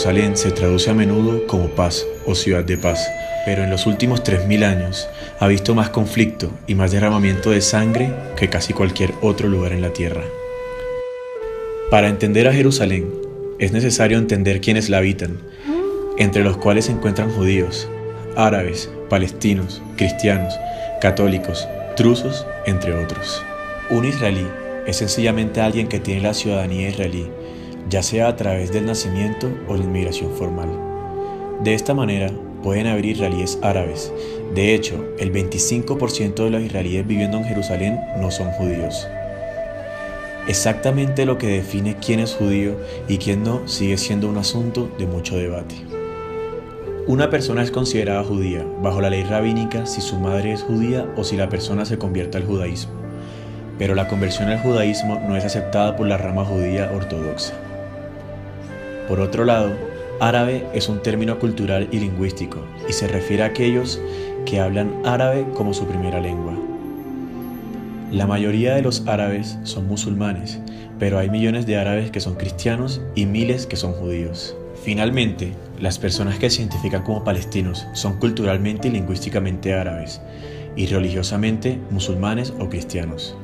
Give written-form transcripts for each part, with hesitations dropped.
Jerusalén se traduce a menudo como paz o ciudad de paz, pero en los últimos 3000 años ha visto más conflicto y más derramamiento de sangre que casi cualquier otro lugar en la tierra. Para entender a Jerusalén, es necesario entender quiénes la habitan, entre los cuales se encuentran judíos, árabes, palestinos, cristianos, católicos, drusos, entre otros. Un israelí es sencillamente alguien que tiene la ciudadanía israelí, ya sea a través del nacimiento o la inmigración formal. De esta manera, pueden haber israelíes árabes. De hecho, el 25% de los israelíes viviendo en Jerusalén no son judíos. Exactamente lo que define quién es judío y quién no sigue siendo un asunto de mucho debate. Una persona es considerada judía bajo la ley rabínica si su madre es judía o si la persona se convierte al judaísmo, pero la conversión al judaísmo no es aceptada por la rama judía ortodoxa. Por otro lado, árabe es un término cultural y lingüístico y se refiere a aquellos que hablan árabe como su primera lengua. La mayoría de los árabes son musulmanes, pero hay millones de árabes que son cristianos y miles que son judíos. Finalmente, las personas que se identifican como palestinos son culturalmente y lingüísticamente árabes y religiosamente musulmanes o cristianos.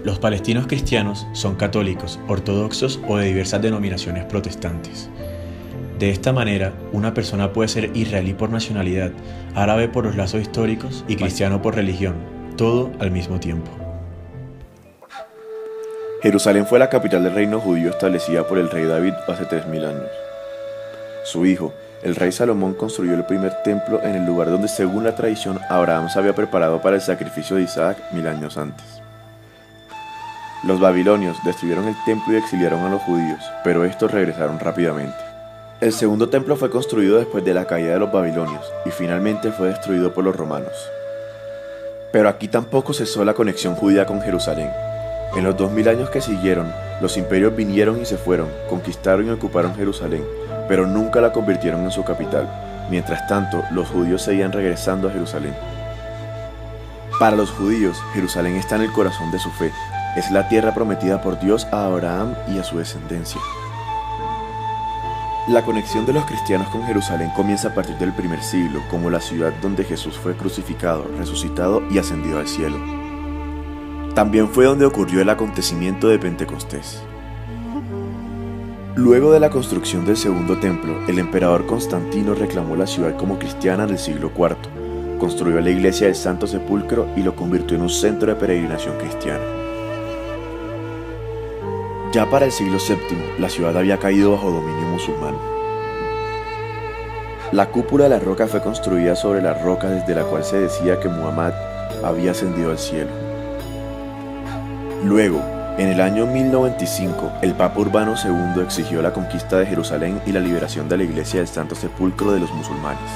Los palestinos cristianos son católicos, ortodoxos o de diversas denominaciones protestantes. De esta manera, una persona puede ser israelí por nacionalidad, árabe por los lazos históricos y cristiano por religión, todo al mismo tiempo. Jerusalén fue la capital del reino judío establecida por el rey David hace 3000 años. Su hijo, el rey Salomón, construyó el primer templo en el lugar donde, según la tradición, Abraham se había preparado para el sacrificio de Isaac 1000 años antes. Los babilonios destruyeron el templo y exiliaron a los judíos, pero estos regresaron rápidamente. El segundo templo fue construido después de la caída de los babilonios y finalmente fue destruido por los romanos. Pero aquí tampoco cesó la conexión judía con Jerusalén. En los 2000 años que siguieron, los imperios vinieron y se fueron, conquistaron y ocuparon Jerusalén, pero nunca la convirtieron en su capital. Mientras tanto, los judíos seguían regresando a Jerusalén. Para los judíos, Jerusalén está en el corazón de su fe. Es la tierra prometida por Dios a Abraham y a su descendencia. La conexión de los cristianos con Jerusalén comienza a partir del primer siglo, como la ciudad donde Jesús fue crucificado, resucitado y ascendido al cielo. También fue donde ocurrió el acontecimiento de Pentecostés. Luego de la construcción del segundo templo, el emperador Constantino reclamó la ciudad como cristiana en el siglo IV, construyó la iglesia del Santo Sepulcro y lo convirtió en un centro de peregrinación cristiana. Ya para el siglo VII, la ciudad había caído bajo dominio musulmán. La cúpula de la roca fue construida sobre la roca desde la cual se decía que Muhammad había ascendido al cielo. Luego, en el año 1095, el Papa Urbano II exigió la conquista de Jerusalén y la liberación de la iglesia del Santo Sepulcro de los musulmanes.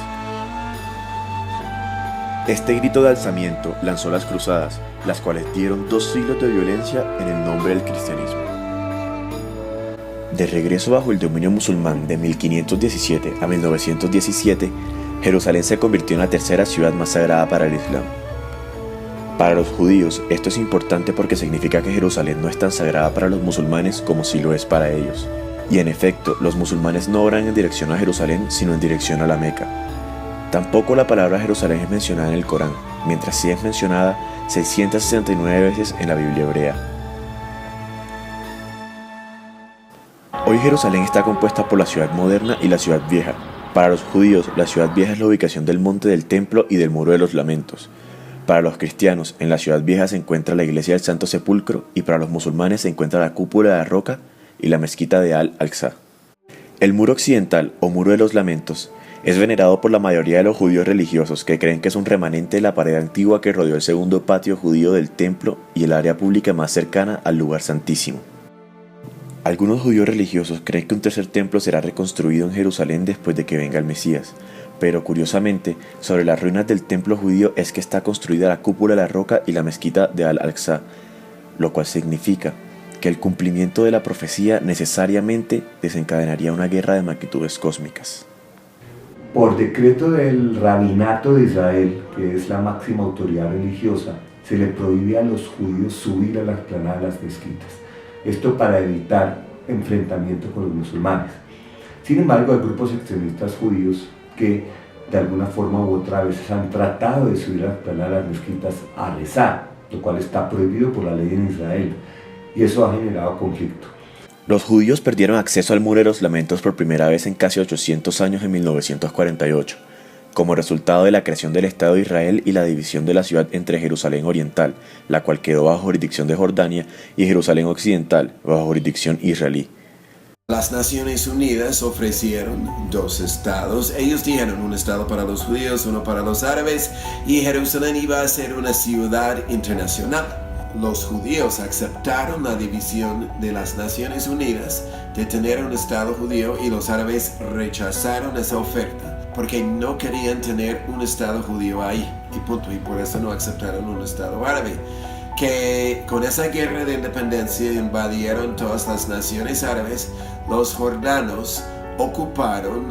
Este grito de alzamiento lanzó las cruzadas, las cuales dieron 2 siglos de violencia en el nombre del cristianismo. De regreso bajo el dominio musulmán de 1517 a 1917, Jerusalén se convirtió en la tercera ciudad más sagrada para el Islam. Para los judíos, esto es importante porque significa que Jerusalén no es tan sagrada para los musulmanes como sí lo es para ellos. Y en efecto, los musulmanes no oran en dirección a Jerusalén, sino en dirección a la Meca. Tampoco la palabra Jerusalén es mencionada en el Corán, mientras sí es mencionada 669 veces en la Biblia hebrea. Hoy Jerusalén está compuesta por la ciudad moderna y la ciudad vieja. Para los judíos, la ciudad vieja es la ubicación del monte del templo y del muro de los lamentos. Para los cristianos, en la ciudad vieja se encuentra la iglesia del Santo Sepulcro y para los musulmanes se encuentra la cúpula de la roca y la mezquita de Al-Aqsa. El muro occidental, o muro de los lamentos, es venerado por la mayoría de los judíos religiosos que creen que es un remanente de la pared antigua que rodeó el segundo patio judío del templo y el área pública más cercana al lugar santísimo. Algunos judíos religiosos creen que un tercer templo será reconstruido en Jerusalén después de que venga el Mesías, pero curiosamente, sobre las ruinas del templo judío es que está construida la cúpula de la roca y la mezquita de Al-Aqsa, lo cual significa que el cumplimiento de la profecía necesariamente desencadenaría una guerra de magnitudes cósmicas. Por decreto del Rabinato de Israel, que es la máxima autoridad religiosa, se le prohíbe a los judíos subir a la explanada de las mezquitas. Esto para evitar enfrentamiento con los musulmanes. Sin embargo, hay grupos extremistas judíos que de alguna forma u otra a veces han tratado de subir a las mezquitas a rezar, lo cual está prohibido por la ley en Israel, y eso ha generado conflicto. Los judíos perdieron acceso al Muro de los Lamentos por primera vez en casi 800 años en 1948, como resultado de la creación del Estado de Israel y la división de la ciudad entre Jerusalén Oriental, la cual quedó bajo jurisdicción de Jordania, y Jerusalén Occidental, bajo jurisdicción israelí. Las Naciones Unidas ofrecieron 2 estados. Ellos dijeron un estado para los judíos, uno para los árabes, y Jerusalén iba a ser una ciudad internacional. Los judíos aceptaron la división de las Naciones Unidas de tener un estado judío, y los árabes rechazaron esa oferta porque no querían tener un estado judío ahí, y punto, y por eso no aceptaron un estado árabe. Que con esa guerra de independencia invadieron todas las naciones árabes. Los jordanos ocuparon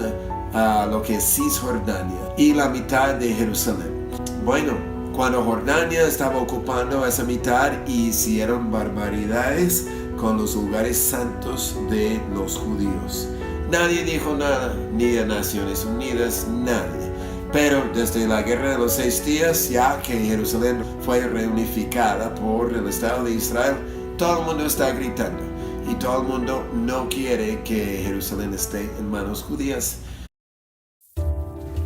lo que es Cisjordania y la mitad de Jerusalén. Bueno, cuando Jordania estaba ocupando esa mitad, hicieron barbaridades con los lugares santos de los judíos. Nadie dijo nada, ni a Naciones Unidas, nadie. Pero desde la Guerra de los 6 días, ya que Jerusalén fue reunificada por el Estado de Israel, todo el mundo está gritando, y todo el mundo no quiere que Jerusalén esté en manos judías.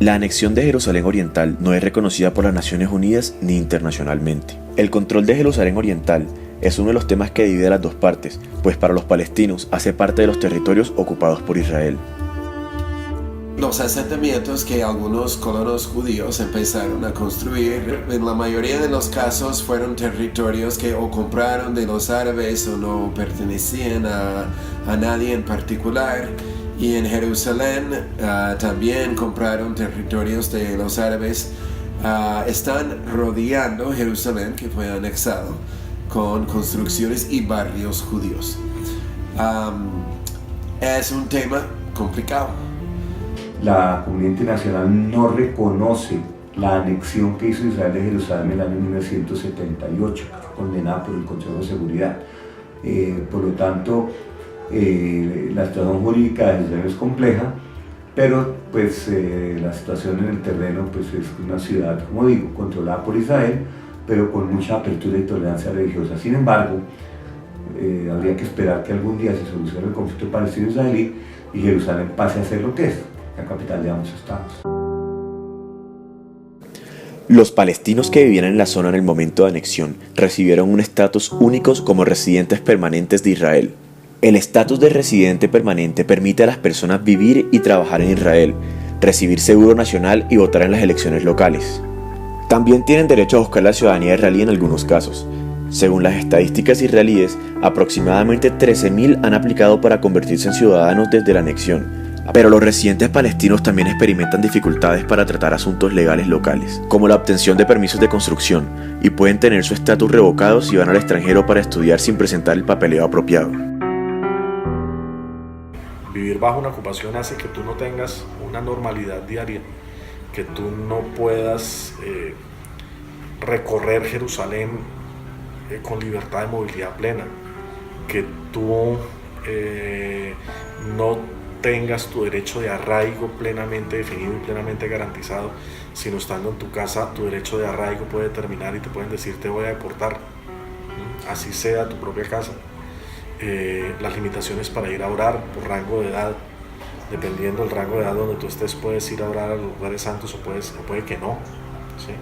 La anexión de Jerusalén Oriental no es reconocida por las Naciones Unidas ni internacionalmente. El control de Jerusalén Oriental es uno de los temas que divide a las dos partes, pues para los palestinos hace parte de los territorios ocupados por Israel. Los asentamientos que algunos colonos judíos empezaron a construir, en la mayoría de los casos fueron territorios que o compraron de los árabes o no pertenecían a nadie en particular. Y en Jerusalén también compraron territorios de los árabes. Están rodeando Jerusalén, que fue anexado, con construcciones y barrios judíos. Es un tema complicado. La comunidad internacional no reconoce la anexión que hizo Israel de Jerusalén en el año 1978, que fue condenada por el Consejo de Seguridad. Por lo tanto, la situación jurídica de Jerusalén es compleja, pero pues, la situación en el terreno pues, es una ciudad, como digo, controlada por Israel, pero con mucha apertura y tolerancia religiosa. Sin embargo, habría que esperar que algún día se solucione el conflicto palestino-israelí y Jerusalén pase a ser lo que es, la capital de ambos estados. Los palestinos que vivían en la zona en el momento de anexión recibieron un estatus único como residentes permanentes de Israel. El estatus de residente permanente permite a las personas vivir y trabajar en Israel, recibir seguro nacional y votar en las elecciones locales. También tienen derecho a buscar la ciudadanía israelí en algunos casos. Según las estadísticas israelíes, aproximadamente 13.000 han aplicado para convertirse en ciudadanos desde la anexión. Pero los residentes palestinos también experimentan dificultades para tratar asuntos legales locales, como la obtención de permisos de construcción, y pueden tener su estatus revocado si van al extranjero para estudiar sin presentar el papeleo apropiado. Vivir bajo una ocupación hace que tú no tengas una normalidad diaria, que tú no puedas recorrer Jerusalén con libertad de movilidad plena, que tú no tengas tu derecho de arraigo plenamente definido y plenamente garantizado, sino estando en tu casa, tu derecho de arraigo puede terminar y te pueden decir te voy a deportar, así sea tu propia casa. Las limitaciones para ir a orar por rango de edad, dependiendo del rango de edad donde tú estés, puedes ir a orar a los lugares santos o puede que no, ¿sí?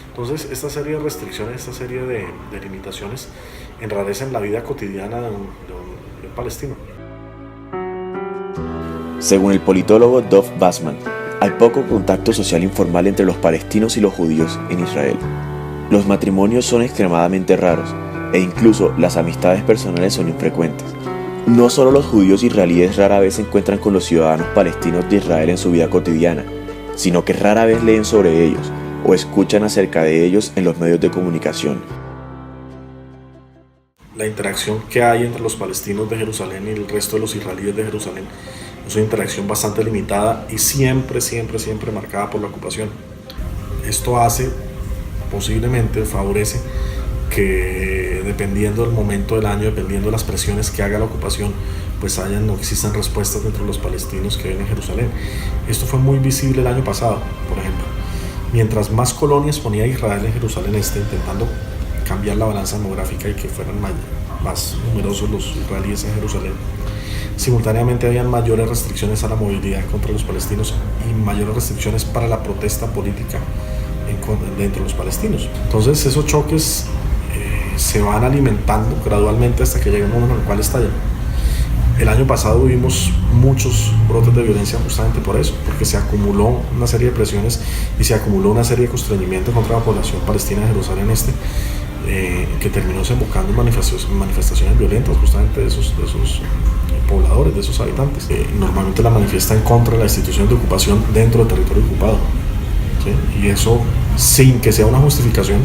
Entonces esta serie de restricciones, esta serie de limitaciones enrarecen la vida cotidiana de un palestino. Según el politólogo Dov Basman, hay poco contacto social informal entre los palestinos y los judíos en Israel. Los matrimonios son extremadamente raros e incluso las amistades personales son infrecuentes. No solo los judíos israelíes rara vez se encuentran con los ciudadanos palestinos de Israel en su vida cotidiana, sino que rara vez leen sobre ellos o escuchan acerca de ellos en los medios de comunicación. La interacción que hay entre los palestinos de Jerusalén y el resto de los israelíes de Jerusalén es una interacción bastante limitada y siempre marcada por la ocupación. Esto posiblemente favorece que dependiendo del momento del año, dependiendo de las presiones que haga la ocupación, pues no existen respuestas dentro de los palestinos que viven en Jerusalén. Esto fue muy visible el año pasado, por ejemplo. Mientras más colonias ponía Israel en Jerusalén Este, intentando cambiar la balanza demográfica y que fueran más numerosos los israelíes en Jerusalén, simultáneamente habían mayores restricciones a la movilidad contra los palestinos y mayores restricciones para la protesta política dentro de los palestinos. Entonces esos choques se van alimentando gradualmente hasta que llega un momento en el cual estallan. El año pasado vimos muchos brotes de violencia justamente por eso, porque se acumuló una serie de presiones y se acumuló una serie de constreñimientos contra la población palestina de Jerusalén Este, que terminó desembocando en manifestaciones violentas justamente de esos pobladores, de esos habitantes. Normalmente la manifiesta en contra de la institución de ocupación dentro del territorio ocupado, ¿sí? Y eso sin que sea una justificación.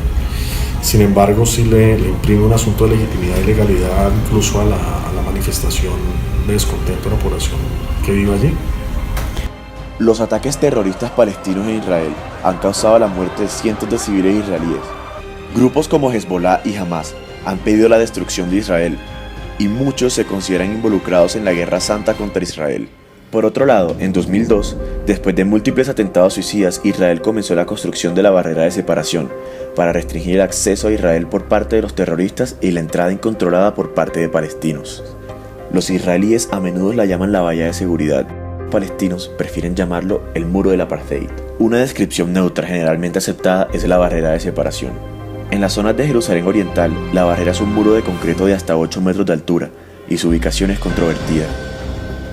Sin embargo, sí le imprime un asunto de legitimidad y legalidad incluso a la manifestación de descontento de la población que vive allí. Los ataques terroristas palestinos en Israel han causado la muerte de cientos de civiles israelíes. Grupos como Hezbollah y Hamas han pedido la destrucción de Israel y muchos se consideran involucrados en la Guerra Santa contra Israel. Por otro lado, en 2002, después de múltiples atentados suicidas, Israel comenzó la construcción de la barrera de separación para restringir el acceso a Israel por parte de los terroristas y la entrada incontrolada por parte de palestinos. Los israelíes a menudo la llaman la valla de seguridad. Los palestinos prefieren llamarlo el muro del apartheid. Una descripción neutra generalmente aceptada es la barrera de separación. En las zonas de Jerusalén Oriental, la barrera es un muro de concreto de hasta 8 metros de altura y su ubicación es controvertida.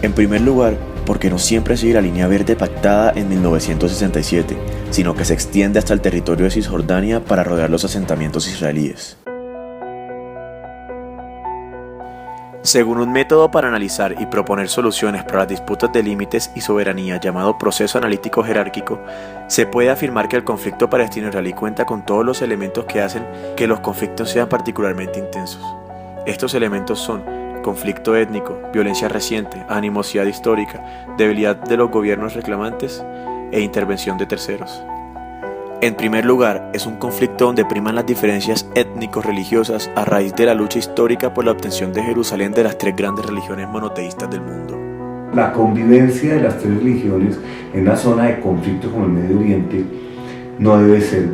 En primer lugar, porque no siempre sigue la línea verde pactada en 1967, sino que se extiende hasta el territorio de Cisjordania para rodear los asentamientos israelíes. Según un método para analizar y proponer soluciones para las disputas de límites y soberanía llamado proceso analítico jerárquico, se puede afirmar que el conflicto palestino-israelí cuenta con todos los elementos que hacen que los conflictos sean particularmente intensos. Estos elementos son conflicto étnico, violencia reciente, animosidad histórica, debilidad de los gobiernos reclamantes e intervención de terceros. En primer lugar, es un conflicto donde priman las diferencias étnico-religiosas a raíz de la lucha histórica por la obtención de Jerusalén de las 3 grandes religiones monoteístas del mundo. La convivencia de las 3 religiones en una zona de conflicto como el Medio Oriente no debe ser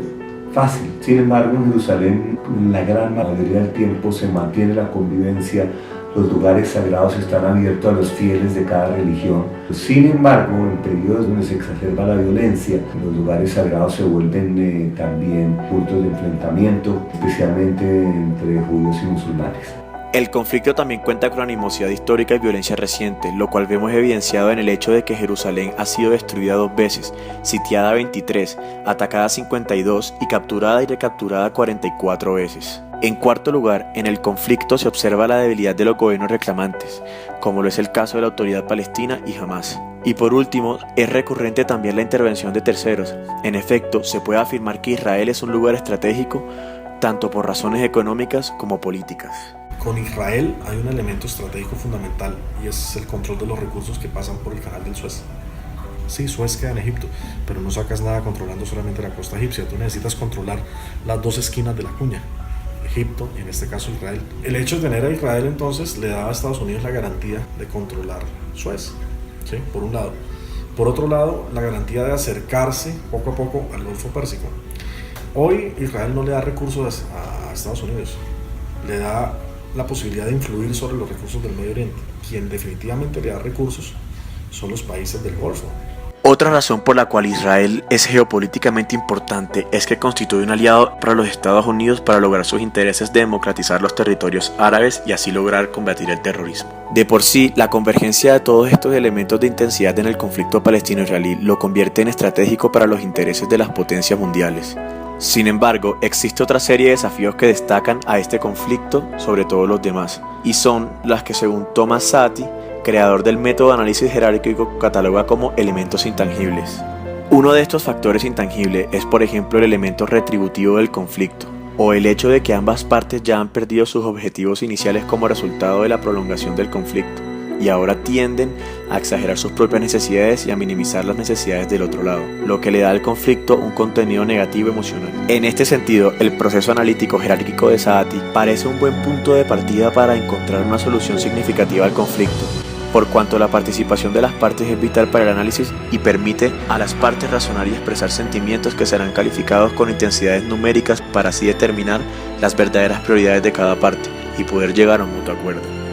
fácil. Sin embargo, en Jerusalén, la gran mayoría del tiempo se mantiene la convivencia. Los lugares sagrados están abiertos a los fieles de cada religión. Sin embargo, en periodos donde se exacerba la violencia, los lugares sagrados se vuelven también puntos de enfrentamiento, especialmente entre judíos y musulmanes. El conflicto también cuenta con animosidad histórica y violencia reciente, lo cual vemos evidenciado en el hecho de que Jerusalén ha sido destruida 2 veces, sitiada 23, atacada 52 y capturada y recapturada 44 veces. En cuarto lugar, en el conflicto se observa la debilidad de los gobiernos reclamantes, como lo es el caso de la Autoridad Palestina y Hamas. Y por último, es recurrente también la intervención de terceros. En efecto, se puede afirmar que Israel es un lugar estratégico, tanto por razones económicas como políticas. Con Israel hay un elemento estratégico fundamental y es el control de los recursos que pasan por el canal del Suez. Sí, Suez queda en Egipto, pero no sacas nada controlando solamente la costa egipcia. Tú necesitas controlar las 2 esquinas de la cuña, Egipto y en este caso Israel. El hecho de tener a Israel entonces le daba a Estados Unidos la garantía de controlar Suez, ¿sí? Por un lado. Por otro lado, la garantía de acercarse poco a poco al Golfo Pérsico. Hoy Israel no le da recursos a Estados Unidos, le da la posibilidad de influir sobre los recursos del Medio Oriente. Quien definitivamente le da recursos son los países del Golfo. Otra razón por la cual Israel es geopolíticamente importante es que constituye un aliado para los Estados Unidos para lograr sus intereses de democratizar los territorios árabes y así lograr combatir el terrorismo. De por sí, la convergencia de todos estos elementos de intensidad en el conflicto palestino-israelí lo convierte en estratégico para los intereses de las potencias mundiales. Sin embargo, existe otra serie de desafíos que destacan a este conflicto sobre todos los demás, y son las que según Thomas Saaty, creador del método de análisis jerárquico, cataloga como elementos intangibles. Uno de estos factores intangibles es, por ejemplo, el elemento retributivo del conflicto, o el hecho de que ambas partes ya han perdido sus objetivos iniciales como resultado de la prolongación del conflicto. y ahora tienden a exagerar sus propias necesidades y a minimizar las necesidades del otro lado, lo que le da al conflicto un contenido negativo emocional. En este sentido, el proceso analítico jerárquico de Saati parece un buen punto de partida para encontrar una solución significativa al conflicto, por cuanto la participación de las partes es vital para el análisis y permite a las partes razonar y expresar sentimientos que serán calificados con intensidades numéricas para así determinar las verdaderas prioridades de cada parte y poder llegar a un mutuo acuerdo.